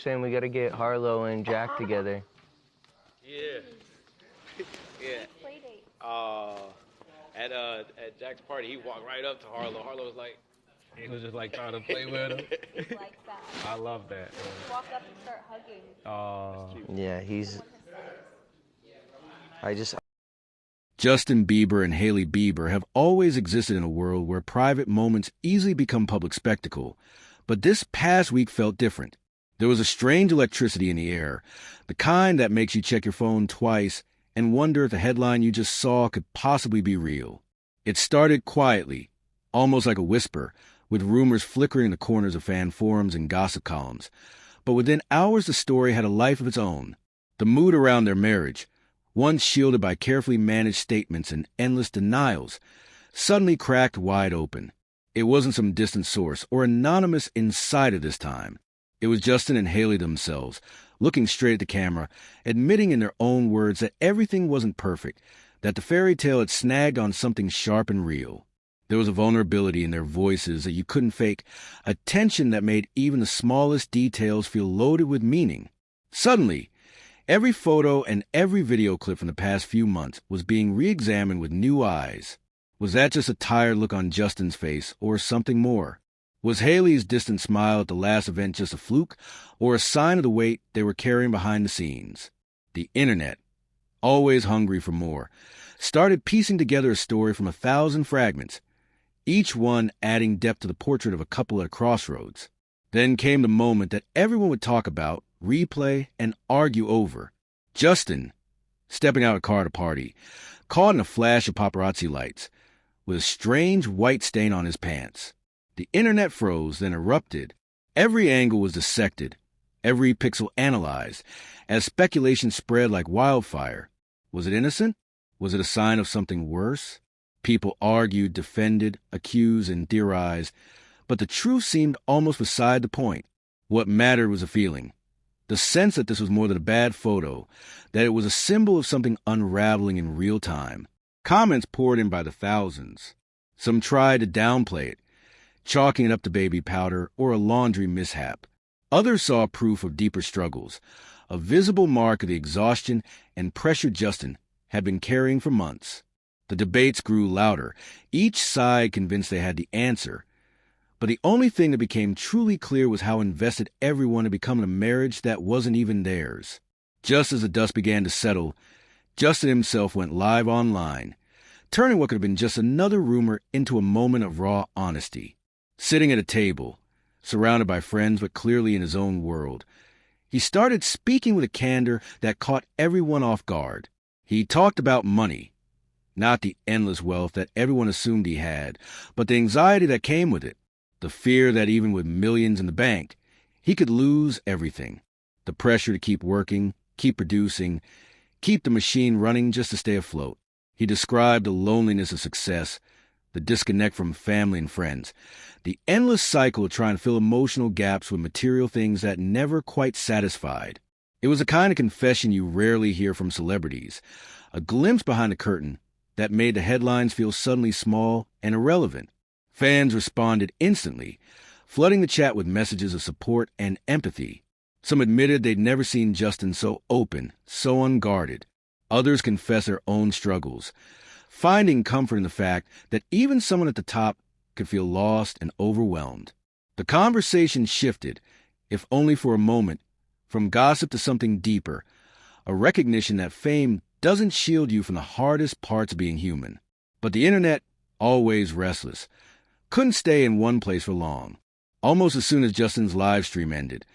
saying we gotta get Harlow and Jack together. Yeah. Yeah. Play date. At Jack's party, he walked right up to Harlow. Harlow was like, he was just like trying to play with him. He likes that. I love that. Walk up and start hugging. Yeah, he's. I just. Justin Bieber and Hailey Bieber have always existed in a world where private moments easily become public spectacle. But this past week felt different. There was a strange electricity in the air, the kind that makes you check your phone twice and wonder if the headline you just saw could possibly be real. It started quietly, almost like a whisper, with rumors flickering in the corners of fan forums and gossip columns. But within hours, the story had a life of its own. The mood around their marriage, once shielded by carefully managed statements and endless denials, suddenly cracked wide open. It wasn't some distant source or anonymous insider this time. It was Justin and Hailey themselves, looking straight at the camera, admitting in their own words that everything wasn't perfect, that the fairy tale had snagged on something sharp and real. There was a vulnerability in their voices that you couldn't fake, a tension that made even the smallest details feel loaded with meaning. Suddenly, every photo and every video clip from the past few months was being re-examined with new eyes. Was that just a tired look on Justin's face, or something more? Was Hailey's distant smile at the last event just a fluke, or a sign of the weight they were carrying behind the scenes? The internet, always hungry for more, started piecing together a story from 1,000 fragments, each one adding depth to the portrait of a couple at a crossroads. Then came the moment that everyone would talk about, replay, and argue over. Justin, stepping out of a car at a party, caught in a flash of paparazzi lights, with a strange white stain on his pants. The internet froze, then erupted. Every angle was dissected, every pixel analyzed, as speculation spread like wildfire. Was it innocent? Was it a sign of something worse? People argued, defended, accused, and theorized, but the truth seemed almost beside the point. What mattered was a feeling, the sense that this was more than a bad photo, that it was a symbol of something unraveling in real time. Comments poured in by the thousands. Some tried to downplay it, chalking it up to baby powder or a laundry mishap. Others saw proof of deeper struggles, a visible mark of the exhaustion and pressure Justin had been carrying for months. The debates grew louder, each side convinced they had the answer. But the only thing that became truly clear was how invested everyone had become in a marriage that wasn't even theirs. Just as the dust began to settle, Justin himself went live online, turning what could have been just another rumor into a moment of raw honesty. Sitting at a table, surrounded by friends but clearly in his own world, he started speaking with a candor that caught everyone off guard. He talked about money, not the endless wealth that everyone assumed he had, but the anxiety that came with it, the fear that even with millions in the bank, he could lose everything, the pressure to keep working, keep producing, keep the machine running just to stay afloat. He described the loneliness of success, the disconnect from family and friends, the endless cycle of trying to fill emotional gaps with material things that never quite satisfied. It was a kind of confession you rarely hear from celebrities, a glimpse behind the curtain that made the headlines feel suddenly small and irrelevant. Fans responded instantly, flooding the chat with messages of support and empathy. Some admitted they'd never seen Justin so open, so unguarded. Others confessed their own struggles, finding comfort in the fact that even someone at the top could feel lost and overwhelmed. The conversation shifted, if only for a moment, from gossip to something deeper, a recognition that fame doesn't shield you from the hardest parts of being human. But the internet, always restless, couldn't stay in one place for long. Almost as soon as Justin's live stream ended,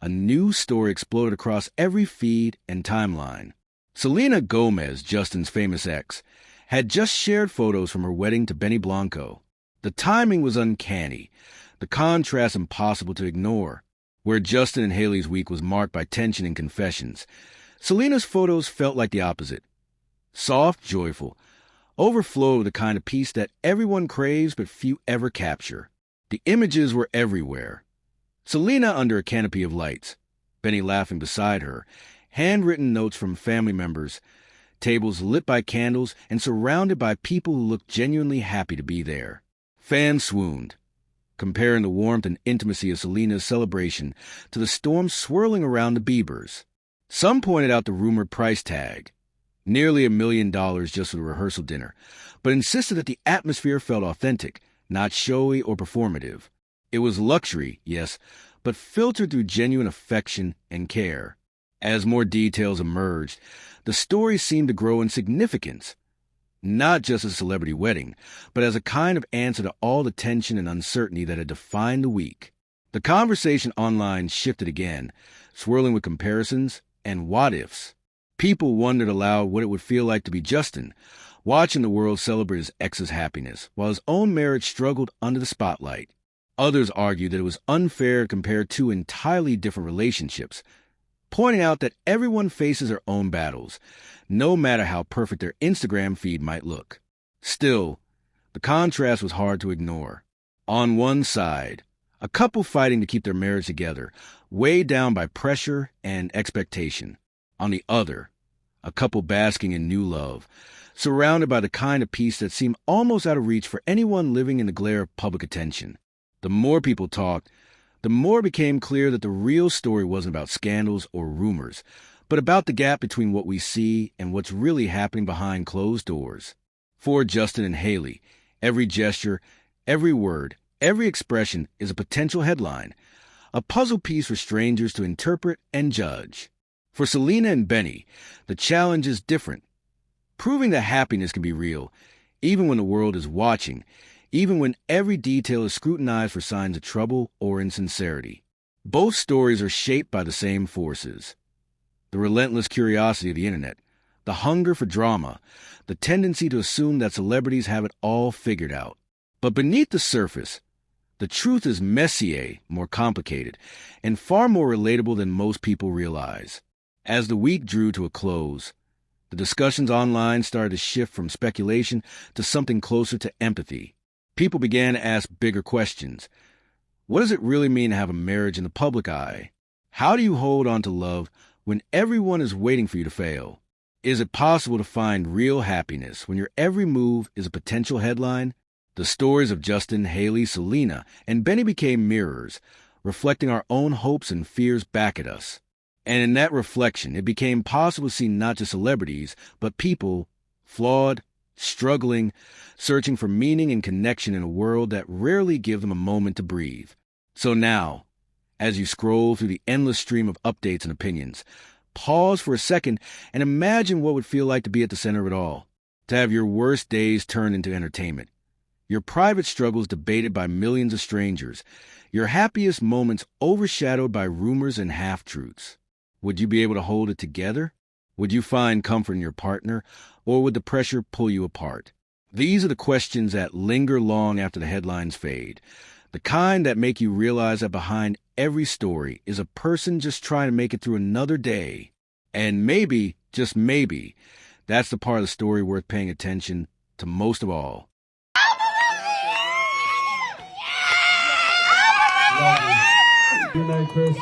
a new story exploded across every feed and timeline. Selena Gomez, Justin's famous ex, had just shared photos from her wedding to Benny Blanco. The timing was uncanny, the contrast impossible to ignore. Where Justin and Hailey's week was marked by tension and confessions, Selena's photos felt like the opposite. Soft, joyful, overflowed with the kind of peace that everyone craves but few ever capture. The images were everywhere. Selena under a canopy of lights, Benny laughing beside her, handwritten notes from family members, tables lit by candles and surrounded by people who looked genuinely happy to be there. Fans swooned. comparing the warmth and intimacy of Selena's celebration to the storm swirling around the Biebers. Some pointed out the rumored price tag, nearly $1 million just for the rehearsal dinner, but insisted that the atmosphere felt authentic, not showy or performative. It was luxury, yes, but filtered through genuine affection and care. As more details emerged, the story seemed to grow in significance, not just as a celebrity wedding, but as a kind of answer to all the tension and uncertainty that had defined the week. The conversation online shifted again, swirling with comparisons and what-ifs. People wondered aloud what it would feel like to be Justin, watching the world celebrate his ex's happiness, while his own marriage struggled under the spotlight. Others argued that it was unfair to compare two entirely different relationships, pointing out that everyone faces their own battles, no matter how perfect their Instagram feed might look. Still, the contrast was hard to ignore. On one side, a couple fighting to keep their marriage together, weighed down by pressure and expectation. On the other, a couple basking in new love, surrounded by the kind of peace that seemed almost out of reach for anyone living in the glare of public attention. The more people talked, the more it became clear that the real story wasn't about scandals or rumors, but about the gap between what we see and what's really happening behind closed doors. For Justin and Hailey, every gesture, every word, every expression is a potential headline, a puzzle piece for strangers to interpret and judge. For Selena and Benny, the challenge is different, proving that happiness can be real, even when the world is watching, even when every detail is scrutinized for signs of trouble or insincerity. Both stories are shaped by the same forces. The relentless curiosity of the internet, the hunger for drama, the tendency to assume that celebrities have it all figured out. But beneath the surface, the truth is messier, more complicated, and far more relatable than most people realize. As the week drew to a close, the discussions online started to shift from speculation to something closer to empathy. People began to ask bigger questions. What does it really mean to have a marriage in the public eye? How do you hold on to love when everyone is waiting for you to fail? Is it possible to find real happiness when your every move is a potential headline? The stories of Justin, Hailey, Selena, and Benny became mirrors, reflecting our own hopes and fears back at us. And in that reflection, it became possible to see not just celebrities, but people, flawed, struggling, searching for meaning and connection in a world that rarely gives them a moment to breathe. So now, as you scroll through the endless stream of updates and opinions, pause for a second and imagine what it would feel like to be at the center of it all, to have your worst days turned into entertainment, your private struggles debated by millions of strangers, your happiest moments overshadowed by rumors and half-truths. Would you be able to hold it together? Would you find comfort in your partner, or would the pressure pull you apart? These are the questions that linger long after the headlines fade, the kind that make you realize that behind every story is a person just trying to make it through another day. And maybe, just maybe, that's the part of the story worth paying attention to most of all. Good night, Chris.